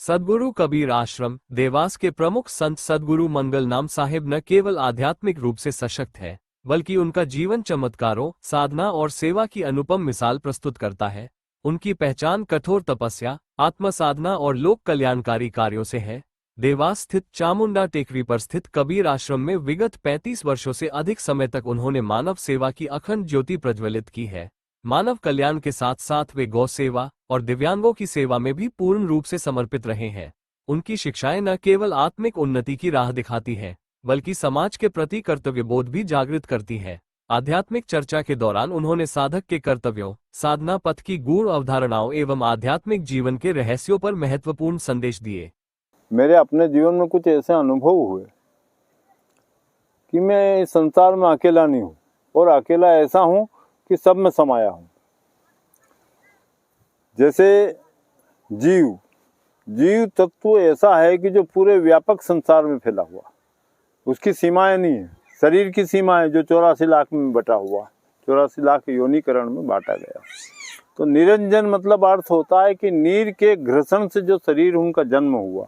सद्गुरु कबीर आश्रम देवास के प्रमुख संत सद्गुरु मंगल नाम साहिब न केवल आध्यात्मिक रूप से सशक्त है, बल्कि उनका जीवन चमत्कारों, साधना और सेवा की अनुपम मिसाल प्रस्तुत करता है। उनकी पहचान कठोर तपस्या, आत्म साधना और लोक कल्याणकारी कार्यों से है। देवास स्थित चामुंडा टेकरी पर स्थित कबीर आश्रम में विगत 35 वर्षों से अधिक समय तक उन्होंने मानव सेवा की अखंड ज्योति प्रज्वलित की है। मानव कल्याण के साथ साथ वे गौ सेवा और दिव्यांगों की सेवा में भी पूर्ण रूप से समर्पित रहे हैं। उनकी शिक्षाएं न केवल आत्मिक उन्नति की राह दिखाती हैं, बल्कि समाज के प्रति कर्तव्य बोध भी जागृत करती है। आध्यात्मिक चर्चा के दौरान उन्होंने साधक के कर्तव्यों, साधना पथ की गूढ़ अवधारणाओं एवं आध्यात्मिक जीवन के रहस्यों पर महत्वपूर्ण संदेश दिए। मेरे अपने जीवन में कुछ ऐसे अनुभव हुए कि मैं इस संसार में अकेला नहीं हूँ, और अकेला ऐसा हूँ कि सब में समाया हूँ। जैसे जीव तत्व ऐसा है कि जो पूरे व्यापक संसार में फैला हुआ, उसकी सीमाएं नहीं है। शरीर की सीमा है जो 84 लाख में बटा हुआ, 84 लाख योनिकरण में बांटा गया। तो निरंजन मतलब अर्थ होता है कि नीर के घर्षण से जो शरीर उनका जन्म हुआ,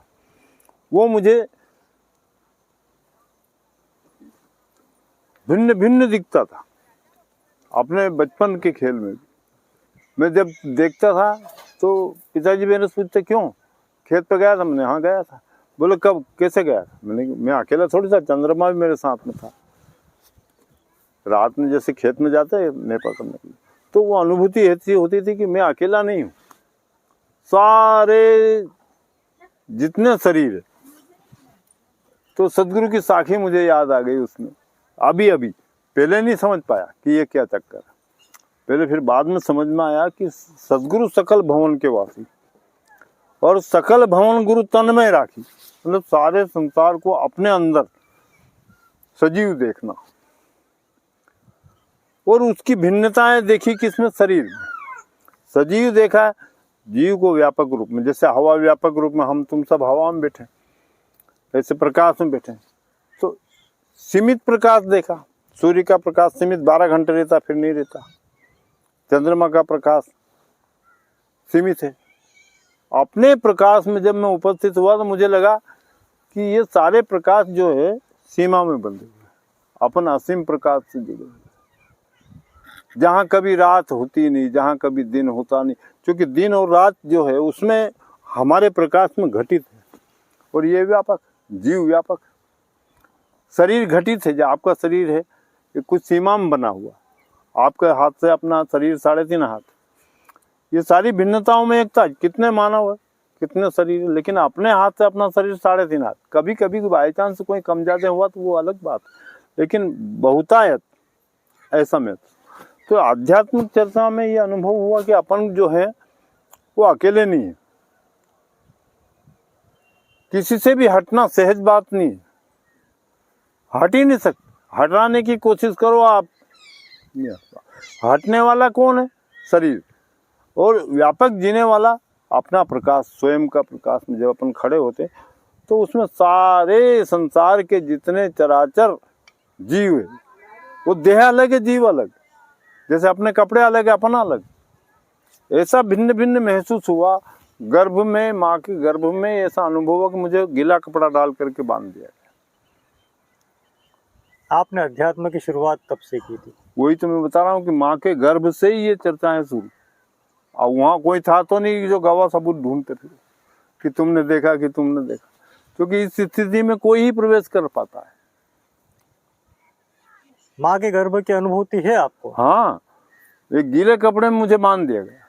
वो मुझे भिन्न भिन्न दिखता था। अपने बचपन के खेल में मैं जब देखता था तो पिताजी मेरे से पूछते क्यों, खेत पे गया था? मैंने हाँ गया था। बोले कब, कैसे गया था? मैं अकेला थोड़ी था, चंद्रमा भी मेरे साथ में था। रात में जैसे खेत में जाते हैं मैं पकड़ने के लिए, तो वो अनुभूति ऐसी होती थी कि मैं अकेला नहीं हूँ। सारे जितने शरीर है, तो सदगुरु की साखी मुझे याद आ गई उसमें अभी। पहले नहीं समझ पाया कि ये क्या चक्कर है। पहले फिर बाद में समझ में आया कि सदगुरु सकल भवन के वासी, और सकल भवन गुरु तन में राखी, मतलब सारे संसार को अपने अंदर सजीव देखना। और उसकी भिन्नताएं देखी किसमें? शरीर में। सजीव देखा है जीव को व्यापक रूप में, जैसे हवा व्यापक रूप में, हम तुम सब हवा में बैठे, ऐसे प्रकाश में बैठे। तो सीमित प्रकाश देखा, सूर्य का प्रकाश सीमित 12 घंटे रहता, फिर नहीं रहता। चंद्रमा का प्रकाश सीमित है। अपने प्रकाश में जब मैं उपस्थित हुआ तो मुझे लगा कि ये सारे प्रकाश जो है सीमा में बंधे हुए, अपन असीम प्रकाश से जुड़े हुए, जहाँ कभी रात होती नहीं, जहाँ कभी दिन होता नहीं। क्योंकि दिन और रात जो है उसमें हमारे प्रकाश में घटित है, और ये व्यापक, जीव व्यापक। शरीर घटित है, जो आपका शरीर है ये कुछ सीमा में बना हुआ। आपके हाथ से अपना शरीर 3.5 हाथ, ये सारी भिन्नताओं में एकता। कितने मानव है, कितने शरीर है, लेकिन अपने हाथ से अपना शरीर 3.5 हाथ। कभी कभी बाई चांस कोई कम ज्यादा हुआ तो वो अलग बात, लेकिन बहुतायत ऐसा में। तो आध्यात्मिक चर्चा में ये अनुभव हुआ कि अपन जो है वो अकेले नहीं है। किसी से भी हटना सहज बात नहीं है, हट ही नहीं सकते। हटाने की कोशिश करो आप, हटने वाला कौन है? शरीर। और व्यापक जीने वाला अपना प्रकाश, स्वयं का प्रकाश में जब अपन खड़े होते तो उसमें सारे संसार के जितने चराचर जीव है, वो देह अलग है, जीव अलग। जैसे अपने कपड़े अलग है, अपना अलग। ऐसा भिन्न भिन्न महसूस हुआ। गर्भ में, माँ के गर्भ में ऐसा अनुभव हुआ कि मुझे गीला कपड़ा डाल करके बांध दिया। आपने अध्यात्म की शुरुआत कब से की थी? वही तो मैं बता रहा हूँ कि माँ के गर्भ से ही ये चर्चाएं शुरू। और वहाँ कोई था तो नहीं जो गवाह सबूत ढूंढते थे कि तुमने देखा, कि तुमने देखा। क्योंकि इस स्थिति में कोई ही प्रवेश कर पाता है। माँ के गर्भ की अनुभूति है आपको? हाँ, एक गीले कपड़े में मुझे बांध दिया गया।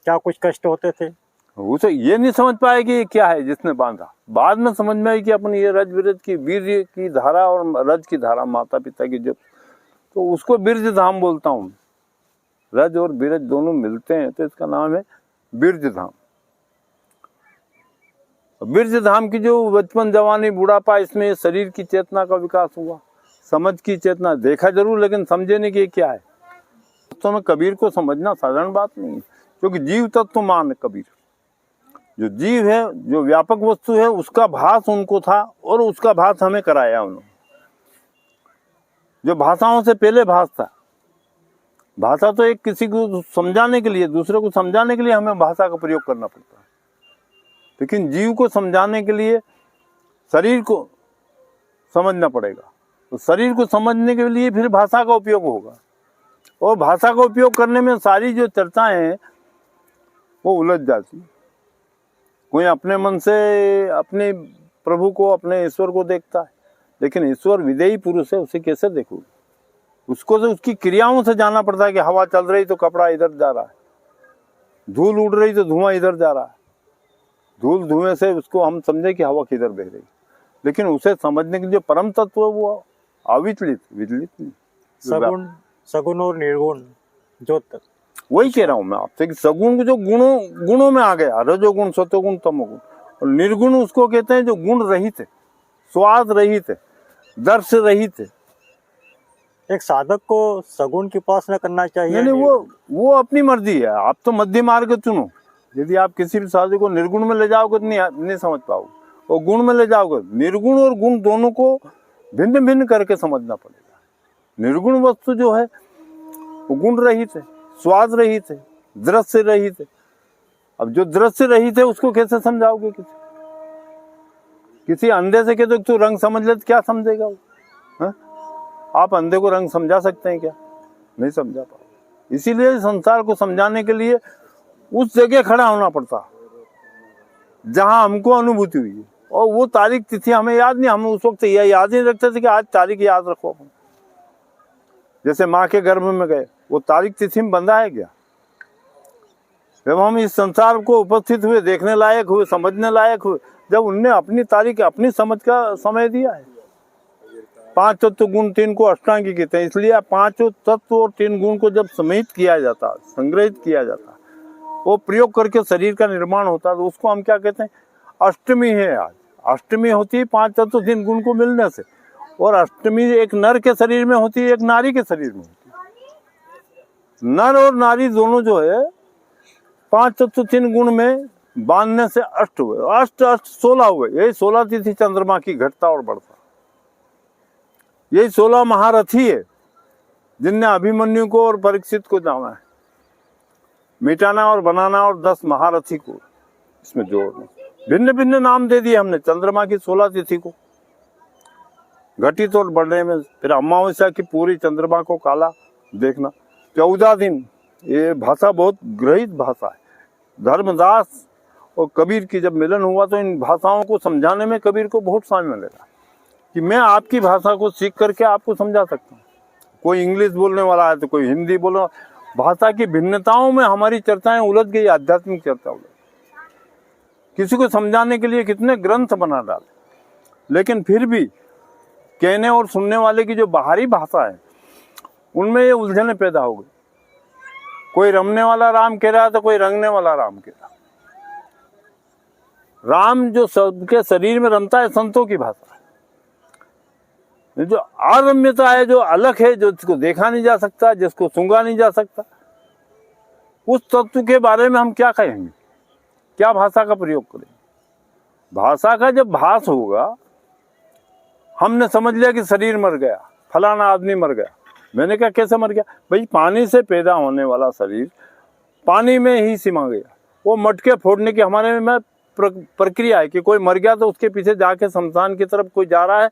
क्या कुछ कष्ट होते थे? उसे ये नहीं समझ पाया कि ये क्या है जिसने बांधा। बाद में समझ में आई कि अपन ये रज विरज की, वीर्य की धारा और रज की धारा, माता पिता की जब, तो उसको बीर्ज धाम बोलता हूँ। रज और बीरज दोनों मिलते हैं तो इसका नाम है बीर्ज धाम। बीर्ज धाम की जो बचपन, जवानी, बुढ़ापा, इसमें शरीर की चेतना का विकास हुआ, समझ की चेतना। देखा जरूर, लेकिन समझे नहीं कि ये क्या है। तो में कबीर को समझना साधारण बात नहीं है, क्योंकि जीव तत्व मान कबीर। जो जीव है, जो व्यापक वस्तु है, उसका भास उनको था और उसका भास हमें कराया उन्होंने। जो भाषाओं से पहले भास था। भाषा तो एक किसी को समझाने के लिए, दूसरे को समझाने के लिए हमें भाषा का प्रयोग करना पड़ता है। लेकिन जीव को समझाने के लिए शरीर को समझना पड़ेगा। तो शरीर को समझने के लिए फिर भाषा का उपयोग होगा, और भाषा का उपयोग करने में सारी जो चर्चाएं हैं वो उलझ जाती। कोई अपने मन से अपने प्रभु को, अपने ईश्वर को देखता है, लेकिन ईश्वर विदेही पुरुष है, उसे कैसे देखोगे? उसको तो उसकी क्रियाओं से जाना पड़ता है कि हवा चल रही तो कपड़ा इधर जा रहा है, धूल उड़ रही तो धुआं इधर जा रहा है, धूल धुएं से उसको हम समझे कि हवा किधर बह रही, लेकिन उसे समझने के लिए परम तत्व है वो अविचलित, विचलित नहीं। सगुण और निर्गुण जो वही कह रहा हूं मैं आपसे कि सगुण जो गुणों में आ गया, रजोगुण, सत्वगुण, तमोगुण, और निर्गुण उसको कहते हैं जो गुण रहित है, स्वाद रहित है, दर्श रहित है। एक साधक को सगुण की उपासना करना चाहिए। नहीं, वो अपनी मर्जी है। आप तो मध्य मार्ग चुनो। यदि आप किसी भी साधक को निर्गुण में ले जाओगे तो नहीं समझ पाओगे, और गुण में ले जाओगे, निर्गुण और गुण दोनों को भिन्न भिन्न करके समझना पड़ेगा। निर्गुण वस्तु जो है वो गुण रहित है, स्वाद रहित है, दृश्य रहित है। अब जो दृश्य रहित है उसको कैसे समझाओगे? किसी अंधे से कहते तू रंग समझ ले तो क्या समझेगा वो? हा? आप अंधे को रंग समझा सकते हैं क्या? नहीं समझा पाओगे। इसीलिए संसार को समझाने के लिए उस जगह खड़ा होना पड़ता जहां हमको अनुभूति हुई है, और वो तारीख तिथि हमें याद नहीं। हम उस वक्त यह याद नहीं रखते थे कि आज तारीख याद रखो। जैसे माँ के गर्भ में गए, वो तारीख तिथि में बंधा है क्या? जब हम इस संसार को उपस्थित हुए, देखने लायक हुए, समझने लायक हुए, जब उनने अपनी तारीख, अपनी समझ का समय दिया है। 5 तत्व गुण 3 को अष्टांगी कहते हैं। इसलिए 5 तत्व और 3 गुण को जब समेत किया जाता, संग्रहित किया जाता, वो प्रयोग करके शरीर का निर्माण होता, तो उसको हम क्या कहते हैं? अष्टमी है। आज अष्टमी होती है 5 तत्व 3 गुण को मिलने से, और अष्टमी एक नर के शरीर में होती है, एक नारी के शरीर में होती है। नर और नारी दोनों जो है 5 तत्व 3 गुण में बांधने से अष्ट हुए। अष्ट 16 हुए। यही 16 तिथि चंद्रमा की घटता और बढ़ता। यही 16 महारथी है जिनने अभिमन्यु को और परीक्षित को जाना है, मिटाना और बनाना, और 10 महारथी को इसमें जोड़ना। भिन्न भिन्न नाम दे दिए हमने चंद्रमा की 16 तिथि को, घटित और बढ़ने में। फिर अमावस्या की पूरी चंद्रमा को काला देखना, 14 दिन। ये भाषा बहुत ग्रहित भाषा है। धर्मदास और कबीर की जब मिलन हुआ तो इन भाषाओं को समझाने में कबीर को बहुत समय मिलेगा कि मैं आपकी भाषा को सीख करके आपको समझा सकता हूँ। कोई इंग्लिश बोलने वाला है तो कोई हिंदी बोलने, भाषा की भिन्नताओं में हमारी चर्चाएं उलझ गई, आध्यात्मिक चर्चा उलझ। किसी को समझाने के लिए कितने ग्रंथ बना डाले, लेकिन फिर भी कहने और सुनने वाले की जो बाहरी भाषा है उनमें ये उलझने पैदा हो गई। कोई रमने वाला राम कह रहा है तो कोई रंगने वाला राम कह रहा। राम जो सबके शरीर में रमता है संतों की भाषा है। जो अरम्यता है, जो अलग है, जो जिसको देखा नहीं जा सकता, जिसको सूंघा नहीं जा सकता, उस तत्व के बारे में हम क्या कहेंगे? क्या भाषा का प्रयोग करेंगे? भाषा का जब भास होगा, हमने समझ लिया कि शरीर मर गया, फलाना आदमी मर गया। मैंने कहा कैसे मर गया? भाई पानी से पैदा होने वाला शरीर पानी में ही सिमा गया। वो मटके फोड़ने की हमारे में प्रक्रिया है कि कोई मर गया तो उसके पीछे जाके शमशान की तरफ कोई जा रहा है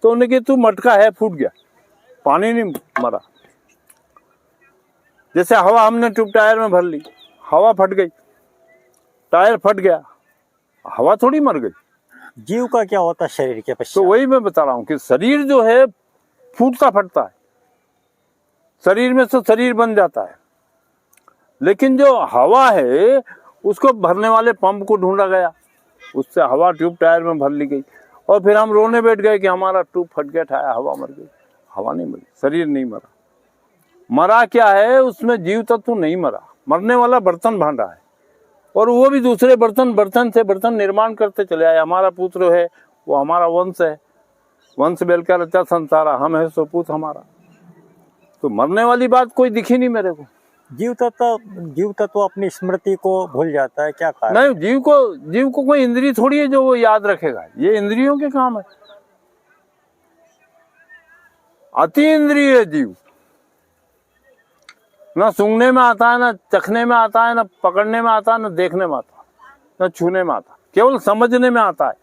तो उन्हें कि तू मटका है, फूट गया, पानी नहीं मरा। जैसे हवा हमने ट्यूब टायर में भर ली, हवा फट गई, टायर फट गया, हवा थोड़ी मर गई। जीव का क्या होता है शरीर के पश्चात? तो वही मैं बता रहा हूँ कि शरीर जो है फूटता फटता है, शरीर में से शरीर बन जाता है, लेकिन जो हवा है उसको भरने वाले पंप को ढूंढा गया, उससे हवा ट्यूब टायर में भर ली गई, और फिर हम रोने बैठ गए कि हमारा ट्यूब फट गया, टायर, हवा मर गई। हवा नहीं मरी, शरीर नहीं मरा। मरा क्या है? उसमें जीव तत्व नहीं मरा, मरने वाला बर्तन भांडा है, और वो भी दूसरे बर्तन से बर्तन निर्माण करते चले आए। हमारा पुत्र है, वो हमारा वंश है, वंश बेल का रचा संसारा, हम है सो पूत हमारा। तो मरने वाली बात कोई दिखी नहीं मेरे को। जीव तत्व अपनी स्मृति को भूल जाता है, क्या कारण? नहीं, जीव को कोई इंद्रिय थोड़ी है जो वो याद रखेगा, ये इंद्रियों के काम है। अति इंद्रिय है जीव, ना सूंघने में आता है, ना चखने में आता है, ना पकड़ने में आता है, ना देखने में आता है, ना छूने में आता है। केवल समझने में आता है।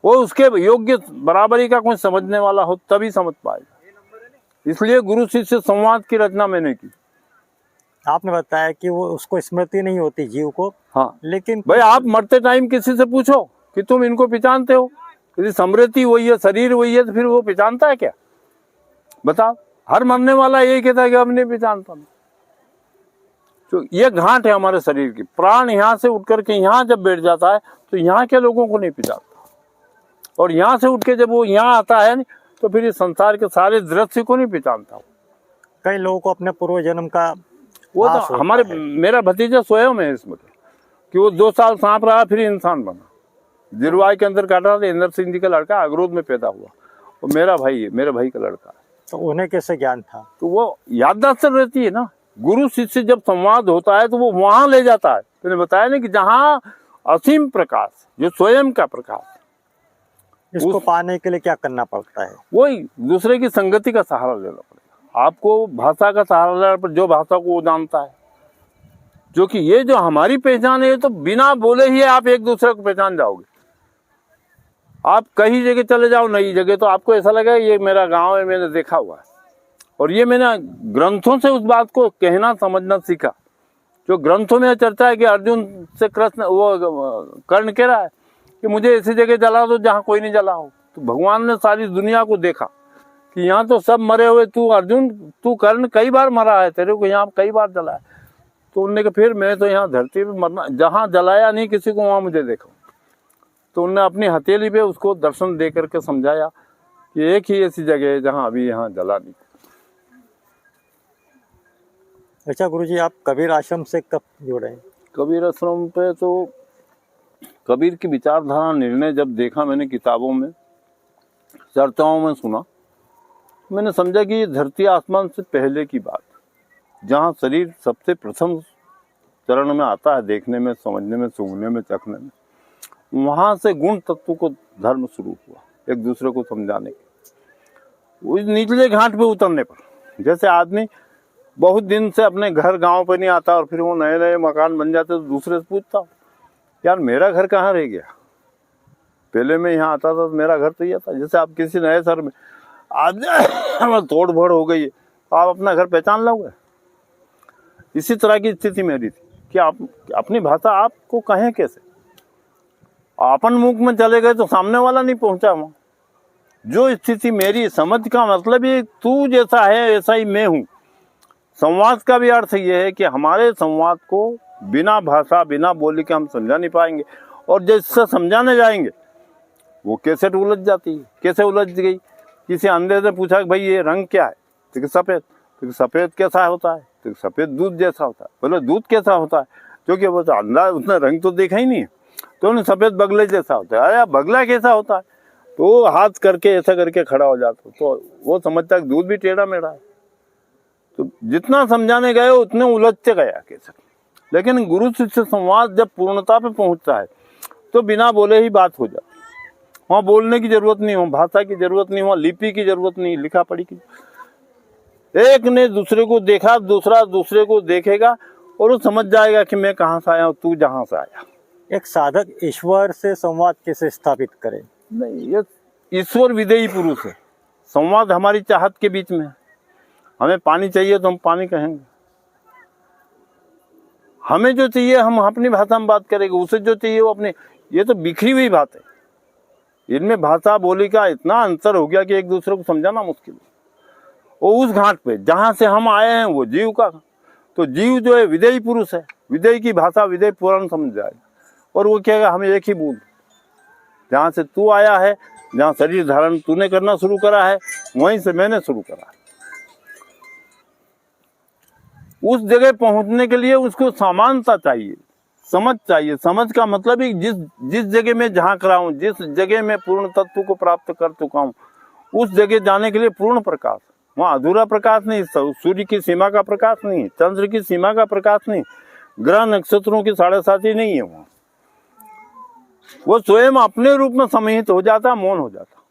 वो उसके योग्य बराबरी का कोई समझने वाला हो तभी समझ पाएगा। इसलिए गुरु शिष्य संवाद की रचना मैंने की। आपने बताया कि वो उसको स्मृति नहीं होती जीव को, हाँ, लेकिन भाई आप मरते टाइम किसी से पूछो कि तुम इनको पहचानते हो, यदि स्मृति वही है, शरीर वही है, तो फिर वो पहचानता है क्या? बताओ। हर मरने वाला यही कहता है कि हम नहीं पहचानता। तो ये घाट है हमारे शरीर की। प्राण यहाँ से उठ करके यहाँ जब बैठ जाता है तो यहाँ के लोगों को नहीं पहचानता, और यहाँ से उठ के जब वो यहाँ आता है तो फिर इस संसार के सारे दृश्य को नहीं पहचानता। कई लोगों को अपने पूर्व जन्म का वो आस तो होता हमारे है। मेरा भतीजा स्वयं है इसमें कि वो 2 साल सांप रहा फिर इंसान बना। जिरवाई के अंदर काटा था। इंदर सिंह जी का लड़का अगरोध में पैदा हुआ, वो मेरा भाई है, मेरे भाई का लड़का है। तो उन्हें कैसे ज्ञान था? तो वो याददाश्त रहती है ना। गुरु शिष्य जब संवाद होता है तो वो वहां ले जाता है। मैंने बताया ना कि जहाँ असीम प्रकाश, जो स्वयं का प्रकाश, इसको पाने के लिए क्या करना पड़ता है? वही दूसरे की संगति का सहारा लेना पड़ेगा। आपको भाषा का सहारा लेना पड़ेगा, जो भाषा को वो जानता है। जो कि ये जो हमारी पहचान है, तो बिना बोले ही आप एक दूसरे को पहचान जाओगे। आप कहीं जगह चले जाओ, नई जगह, तो आपको ऐसा लगेगा ये मेरा गांव है, मैंने देखा हुआ है। और ये मैंने ग्रंथों से उस बात को कहना समझना सीखा। जो ग्रंथों में चर्चा है कि अर्जुन से कृष्ण वो कर्ण कह रहा है कि मुझे ऐसी जगह जला दो जहाँ कोई नहीं जला हो। तो भगवान ने सारी दुनिया को देखा कि यहाँ तो सब मरे हुए, तू अर्जुन, तू कर्ण कई बार मरा है, तेरे को यहाँ कई बार जला है। तो उन्होंने कहा फिर मैं तो यहाँ धरती पे मरना, जहाँ जलाया नहीं किसी को वहाँ मुझे देखो। तो उन्होंने अपनी हथेली पे उसको दर्शन दे करके समझाया कि एक ही ऐसी जगह है जहाँ अभी यहाँ जला नहीं। अच्छा गुरुजी, आप कबीर आश्रम से कब जुड़े? कबीर आश्रम पे तो कबीर की विचारधारा निर्णय जब देखा मैंने किताबों में, चर्चाओं में सुना, मैंने समझा कि ये धरती आसमान से पहले की बात, जहाँ शरीर सबसे प्रथम चरण में आता है, देखने में, समझने में, सूंघने में, चखने में, वहाँ से गुण तत्व को धर्म शुरू हुआ, एक दूसरे को समझाने के। उस निचले घाट पे उतरने पर, जैसे आदमी बहुत दिन से अपने घर गांव पे नहीं आता और फिर वो नए नए मकान बन जाते तो दूसरे से पूछता यार मेरा घर कहाँ रह गया, पहले मैं यहाँ आता था तो मेरा घर तो ये था। जैसे आप किसी नए शहर में आज तोड़ फोड़ हो गई है तो आप अपना घर पहचान लोगे। इसी तरह की स्थिति मेरी थी कि आप अपनी भाषा आपको कहें कैसे। अपन मुख में चले गए तो सामने वाला नहीं पहुंचा वहां। जो स्थिति मेरी समझ का मतलब ये तू जैसा है ऐसा ही मैं हूँ। संवाद का भी अर्थ ये है कि हमारे संवाद को बिना भाषा बिना बोली के हम समझा नहीं पाएंगे, और जिससे समझाने जाएंगे वो कैसे उलझ जाती है। कैसे उलझ गई, किसी अंधे से पूछा कि भाई ये रंग क्या है, तो सफ़ेद। तो सफ़ेद कैसा होता है, तो सफ़ेद दूध जैसा होता है। बोले दूध कैसा होता है, क्योंकि वो तो अंधा, उसने रंग तो देखा ही नहीं है। तो उन्हें सफ़ेद बगले जैसा होता है। अरे बगला कैसा होता है, तो हाथ करके ऐसा करके खड़ा हो जाता, तो वो समझता है दूध भी टेढ़ा मेढ़ा है। तो जितना समझाने गए उतने उलझते गया कैसे। लेकिन गुरु शिष्य संवाद जब पूर्णता पे पहुंचता है तो बिना बोले ही बात हो जाती है। वहाँ बोलने की जरूरत नहीं हो, भाषा की जरूरत नहीं हो, लिपि की जरूरत नहीं, लिखा पढ़ी की। एक ने दूसरे को देखा, दूसरा दूसरे को देखेगा और वो समझ जाएगा कि मैं कहाँ से आया हूँ, तू जहाँ से आया। एक साधक ईश्वर से संवाद कैसे स्थापित करे? नहीं, ये ईश्वर विदेही पुरुष है। संवाद हमारी चाहत के बीच में है। हमें पानी चाहिए तो हम पानी कहेंगे, हमें जो चाहिए हम अपनी भाषा में बात करेंगे, उसे जो चाहिए वो अपनी। ये तो बिखरी हुई बात है, इनमें भाषा बोली का इतना अंतर हो गया कि एक दूसरे को समझाना मुश्किल है। वो उस घाट पे जहाँ से हम आए हैं वो जीव का, तो जीव जो है विदेही पुरुष है। विदेही की भाषा विदेही पुराण समझ जाएगा, और वो कहेगा हमें एक ही बोल, जहाँ से तू आया है, जहाँ शरीर धारण तूने करना शुरू करा है, वहीं से मैंने शुरू करा है। उस जगह पहुंचने के लिए उसको समानता चाहिए, समझ चाहिए। समझ का मतलब है जिस जगह में झांक रहा हूँ, जिस जगह में पूर्ण तत्व को प्राप्त कर चुका हूँ, उस जगह जाने के लिए पूर्ण प्रकाश। वहाँ अधूरा प्रकाश नहीं, सूर्य की सीमा का प्रकाश नहीं, चंद्र की सीमा का प्रकाश नहीं, ग्रह नक्षत्रों की 7.5 नहीं है। वहाँ वो स्वयं अपने रूप में समाहित हो जाता, मौन हो जाता,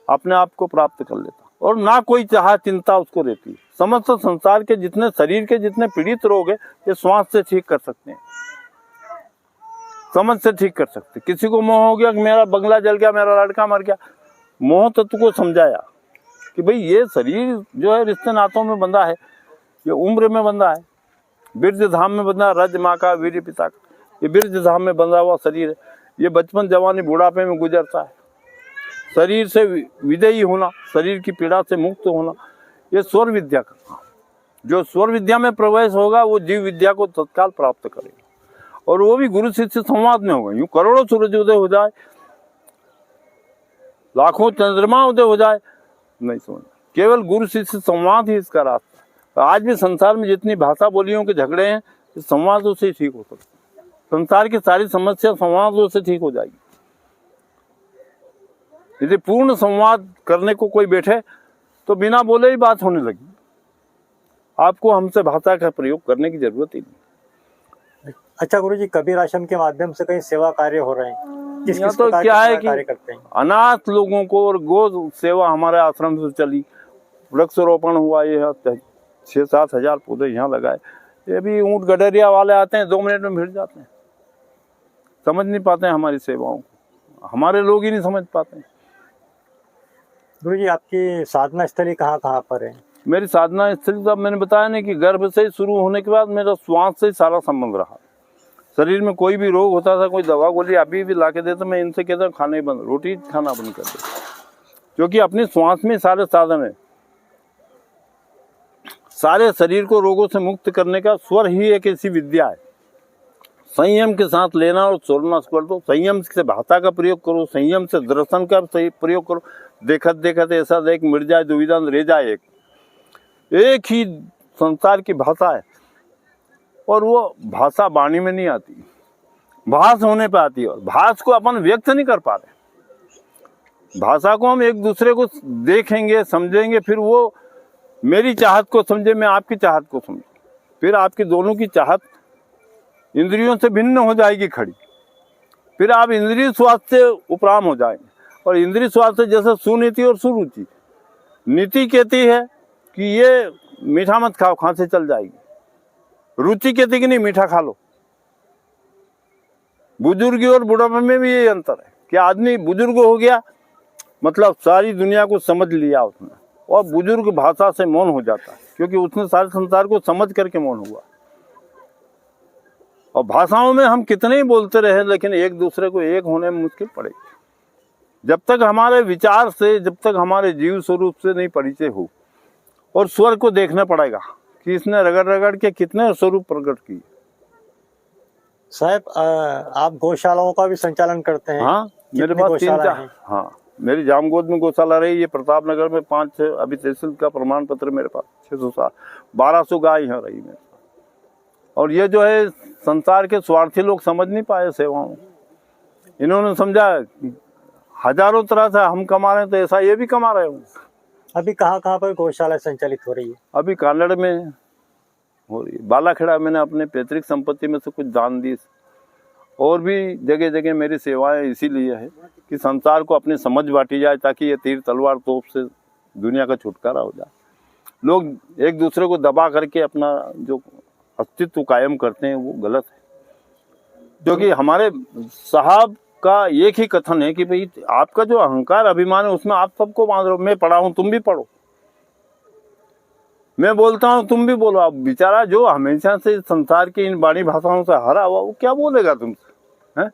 अपने आप को प्राप्त कर लेता, और ना कोई चाह चिंता उसको रहती है। समस्त संसार के जितने शरीर के जितने पीड़ित रोग है ये श्वास से ठीक कर सकते हैं। समझ से ठीक कर सकते। किसी को मोह हो गया कि मेरा बंगला जल गया, मेरा लड़का मर गया, मोह तत्व को समझाया कि भाई ये शरीर जो है रिश्ते नातों में बंधा है, ये उम्र में बंधा है, बीर्ज धाम में बंधा, रज माँ का वीर पिता का, ये बीर्ज धाम में बंधा हुआ शरीर है। ये बचपन जवानी बुढ़ापे में गुजरता है। शरीर से विदेयी होना, शरीर की पीड़ा से मुक्त होना, ये स्वर विद्या का काम। जो स्वर विद्या में प्रवेश होगा वो जीव विद्या को तत्काल प्राप्त करेगा, और वो भी गुरु शिष्य संवाद में होगा। यूं करोड़ों सूरज उदय हो जाए, लाखों चंद्रमा उदय हो जाए, नहीं समझना। केवल गुरु शिष्य संवाद ही इसका रास्ता है। आज भी संसार में जितनी भाषा बोलियों के झगड़े हैं, इस संवादों से ठीक हो सकते। संसार की सारी समस्या संवादों से ठीक हो जाएगी। यदि पूर्ण संवाद करने को कोई बैठे तो बिना बोले ही बात होने लगी। आपको हमसे भाषा का प्रयोग करने की जरूरत ही नहीं। अच्छा गुरुजी, कबीर आश्रम के माध्यम से कहीं सेवा कार्य हो रहे हैं? किस यहाँ किस तो प्रकार क्या के है सेवा कि कार्य करते हैं? अनाथ लोगों को और गो सेवा हमारे आश्रम से चली, वृक्षारोपण हुआ, ये 6-7 हजार पौधे यहाँ लगाए। ये भी ऊँट गडरिया वाले आते हैं, 2 मिनट में भिड़ जाते हैं, समझ नहीं पाते हैं हमारी सेवाओं को, हमारे लोग ही नहीं समझ पाते हैं। गुरुजी, आपकी साधना स्थली कहाँ कहाँ पर है? मेरी साधना स्थली तो मैंने बताया नहीं कि गर्भ से शुरू होने के बाद मेरा श्वास से ही सारा संबंध रहा। शरीर में कोई भी रोग होता था, कोई दवा गोली अभी भी ला के देता, मैं इनसे कहता खाना ही बंद, रोटी खाना बंद कर दे, क्योंकि अपनी श्वास में सारे साधन है। सारे शरीर को रोगों से मुक्त करने का स्वर ही एक ऐसी विद्या है। संयम के साथ लेना और छोड़ना कर दो। संयम से भाषा का प्रयोग करो, संयम से दर्शन का प्रयोग करो। देखत देखत ऐसा देख मिट जाए दुविधा रह जाए। एक ही संसार की भाषा है, और वो भाषा वाणी में नहीं आती, भास होने पे आती है। और भास को अपन व्यक्त नहीं कर पा रहे। भाषा को हम एक दूसरे को देखेंगे, समझेंगे, फिर वो मेरी चाहत को समझे, मैं आपकी चाहत को समझूं, फिर आपकी दोनों की चाहत इंद्रियों से भिन्न हो जाएगी खड़ी। फिर आप इंद्रिय स्वाद से उपराम हो जाएंगे। और इंद्रिय स्वाद से जैसे सुनीति और सुरुचि, नीति कहती है कि ये मीठा मत खाओ, खांसी चल जाएगी। रुचि कहती कि नहीं मीठा खा लो। बुजुर्गी और बुढ़ापे में भी ये अंतर है कि आदमी बुजुर्ग हो गया मतलब सारी दुनिया को समझ लिया उसने, और बुजुर्ग भाषा से मौन हो जाता है, क्योंकि उसने सारे संसार को समझ करके मौन हुआ। और भाषाओं में हम कितने ही बोलते रहे, लेकिन एक दूसरे को एक होने में मुश्किल पड़ेगी। जब तक हमारे विचार से, जब तक हमारे जीव स्वरूप से नहीं परिचय हो, और स्वर को देखना पड़ेगा कि इसने रगड़ रगड़ के कितने स्वरूप प्रकट किए। साहब, आप गौशालाओं का भी संचालन करते हैं? हाँ, मेरे कितनी पास गौशाला 3-4, हैं? हाँ, मेरी जामगोद में गौशाला रही है, प्रतापनगर में 5-6, अभी तहसील का प्रमाण पत्र मेरे पास 600 1200 गाय यहाँ रही मेरे पास। और ये जो है संसार के स्वार्थी लोग समझ नहीं पाए सेवाओं। इन्होंने समझा हजारों तरह से हम कमा रहे हैं तो ऐसा ये भी कमा रहे होंगे। अभी कहाँ कहाँ पर गौशाला संचालित हो रही है? अभी कालड़ में हो रही है, बालाखेड़ा मैंने अपने पैतृक संपत्ति में से कुछ दान दी, और भी जगह जगह मेरी सेवाएं इसीलिए है कि संसार को अपनी समझ बांटी जाए, ताकि ये तीर तलवार तोप से दुनिया का छुटकारा हो जाए। लोग एक दूसरे को दबा करके अपना जो अस्तित्व कायम करते हैं वो गलत है। क्योंकि हमारे साहब का एक ही कथन है कि भाई आपका जो अहंकार अभिमान है उसमें आप सबको बांध रहे हो। मैं पढ़ा हूं, तुम भी पढ़ो, मैं बोलता हूं, तुम भी बोलो। आप बेचारा जो हमेशा से संसार की इन बाणी भाषाओं से हरा हुआ, वो क्या बोलेगा तुमसे, हैं?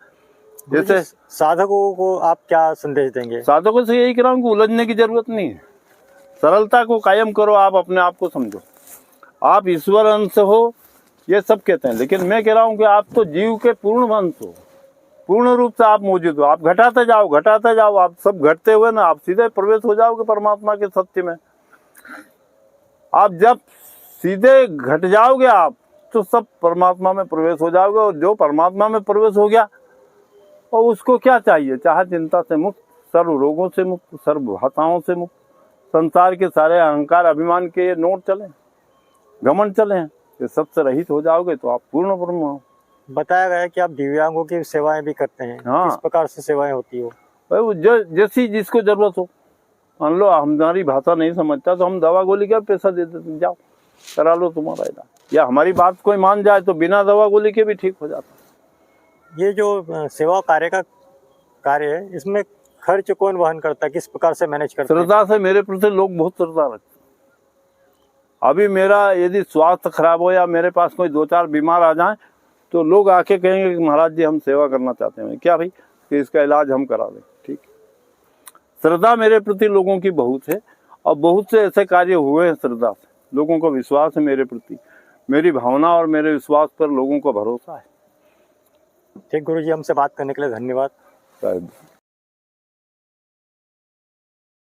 जैसे साधकों को आप क्या संदेश देंगे? साधकों से यही कह रहा हूं कि उलझने की जरूरत नहीं है। सरलता को कायम करो, आप अपने आप को समझो, आप ईश्वर अंश हो, ये सब कहते हैं। लेकिन मैं कह रहा हूं कि आप तो जीव के पूर्ण अंश हो, पूर्ण रूप से आप मौजूद हो। आप घटाते जाओ, घटाते जाओ, आप सब घटते हुए ना आप सीधे प्रवेश हो जाओगे परमात्मा के सत्य में। आप जब सीधे घट जाओगे आप तो सब परमात्मा में प्रवेश हो जाओगे। और जो परमात्मा में प्रवेश हो गया, और उसको क्या चाहिए? चाहे चिंता से मुक्त, सर्व रोगों से मुक्त, सर्व भाषाओं से मुक्त, संसार के सारे अहंकार अभिमान के ये नोट चले, घमंड चले, ये सबसे रहित हो जाओगे तो आप पूर्ण ब्रह्म हो। बताया गया है कि आप दिव्यांगों की सेवाएं भी करते हैं। हाँ। किस प्रकार से सेवाएं होती हो? भाई वो जैसी जिसको जरूरत हो। मान लो हमारी भाषा नहीं समझता तो हम दवा गोली का पैसा दे देते, जाओ करा लो तुम्हारा इलाज। या हमारी बात कोई मान जाए तो बिना दवा गोली के भी ठीक हो जाता। ये जो सेवा कार्य है, इसमें खर्च कौन वहन करता है, किस प्रकार से मैनेज करता है? श्रद्धा से मेरे प्रति लोग बहुत श्रद्धा रखते हैं। अभी मेरा यदि स्वास्थ्य खराब हो या मेरे पास कोई 2-4 बीमार आ जाए तो लोग आके कहेंगे कि महाराज जी हम सेवा करना चाहते हैं। क्या भाई कि इसका इलाज हम करा दें। ठीक, श्रद्धा मेरे प्रति लोगों की बहुत है और बहुत से ऐसे कार्य हुए हैं श्रद्धा से। लोगों को विश्वास है मेरे प्रति, मेरी भावना और मेरे विश्वास पर लोगों को भरोसा है। ठीक गुरु जी, हमसे बात करने के लिए धन्यवाद। शायद